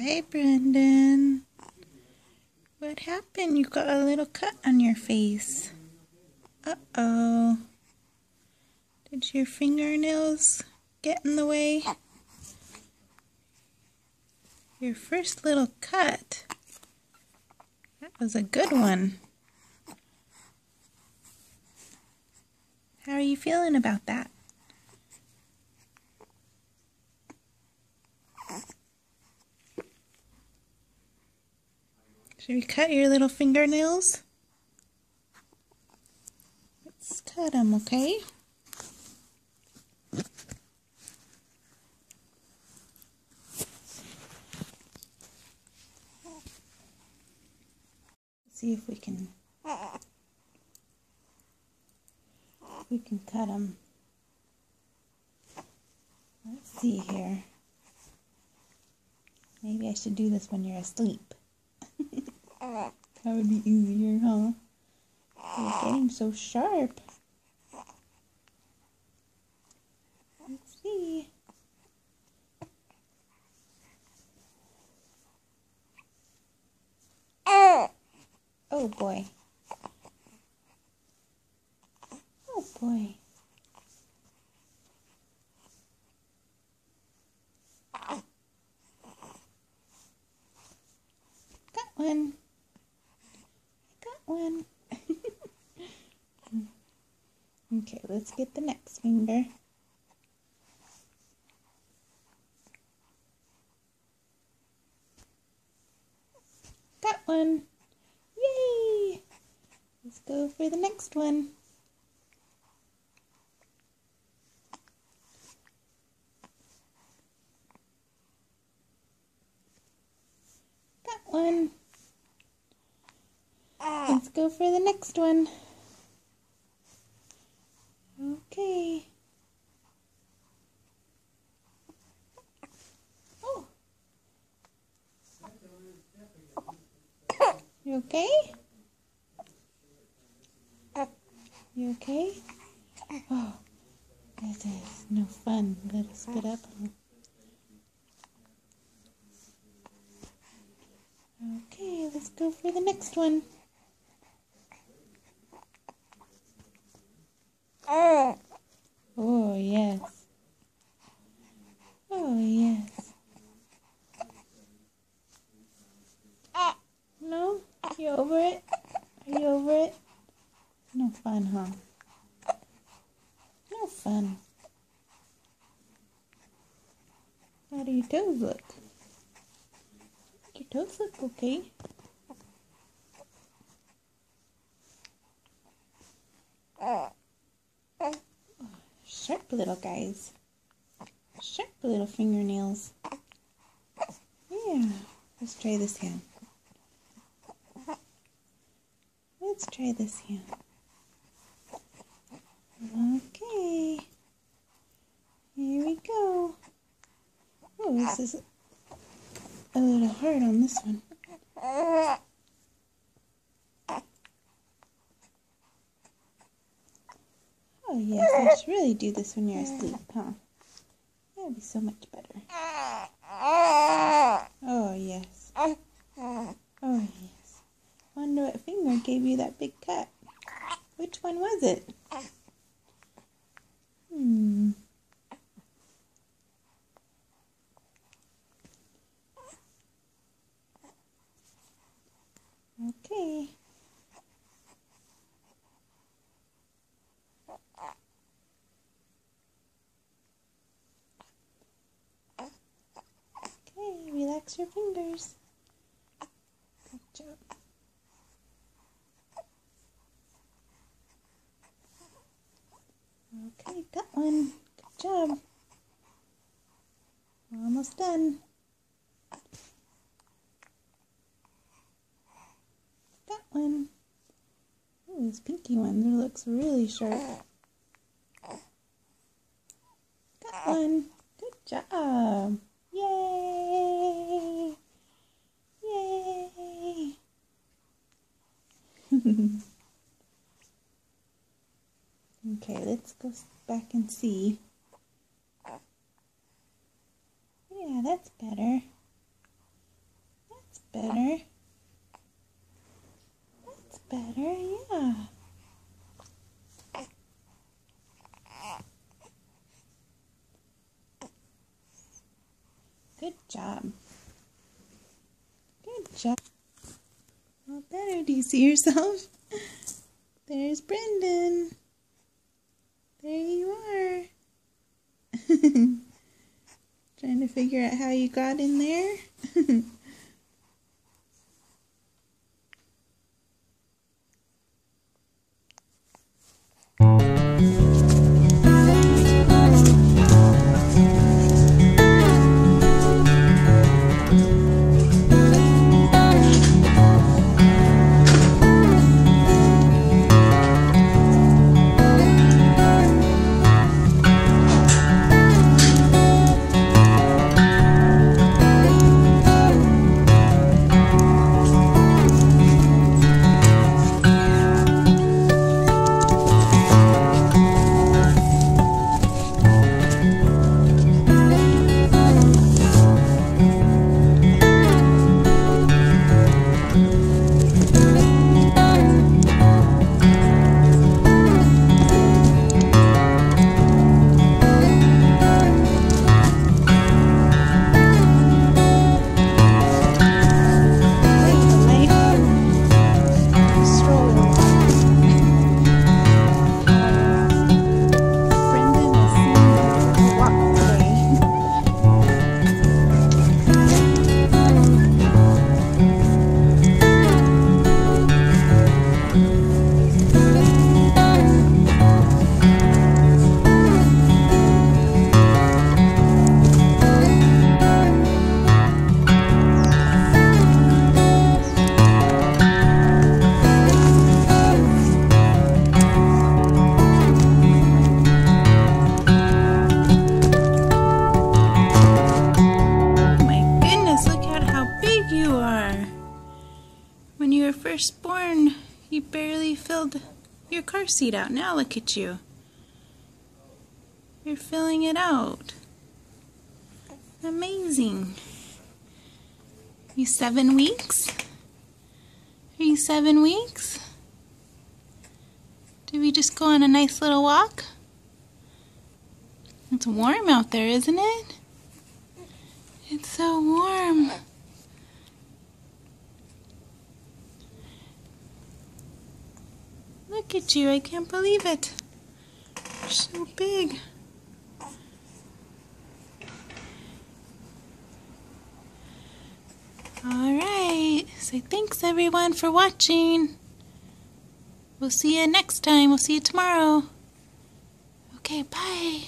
Hey, Brendan. What happened? You got a little cut on your face. Uh-oh. Did your fingernails get in the way? Your first little cut. That was a good one. How are you feeling about that? Should we cut your little fingernails? Let's cut them, okay? Let's see if we can cut them. Let's see here. Maybe I should do this when you're asleep. That would be easier, huh? You're getting so sharp. Let's see. Oh boy. Oh boy. Got one. I got one. Okay, let's get the next finger. Got one. Yay! Let's go for the next one. Got one. Let's go for the next one. Okay. Oh. You okay? You okay? Oh, this is no fun. Let us spit up. Okay, let's go for the next one. Oh, yes. Oh, yes. No? You over it? Are you over it? No fun, huh? No fun. How do your toes look? Your toes look okay. Sharp little guys. Sharp little fingernails. Yeah. Let's try this hand. Let's try this hand. Okay. Here we go. Oh, this is a little hard on this one. Oh yes, I should really do this when you're asleep, huh? That would be so much better. Oh yes. Oh yes. Wonder what finger gave you that big cut. Which one was it? Okay. Okay, relax your fingers. Good job. Okay, got one. Good job. We're almost done. Got one. Oh, this pinky one looks really sharp. Got one. Good job. Yay! Yay! Okay, let's go back and see. Yeah, that's better. better. That's better, yeah. Good job. Good job. Well, better. Do you see yourself? There's Brendan. There you are. Trying to figure out how you got in there. When you were first born, you barely filled your car seat out. Now look at you. You're filling it out. Amazing. You 7 weeks? Are you 7 weeks? Did we just go on a nice little walk? It's warm out there, isn't it? It's so warm. Look at you, I can't believe it. You're so big. Alright, so thanks everyone for watching. We'll see you next time. We'll see you tomorrow. Okay, bye.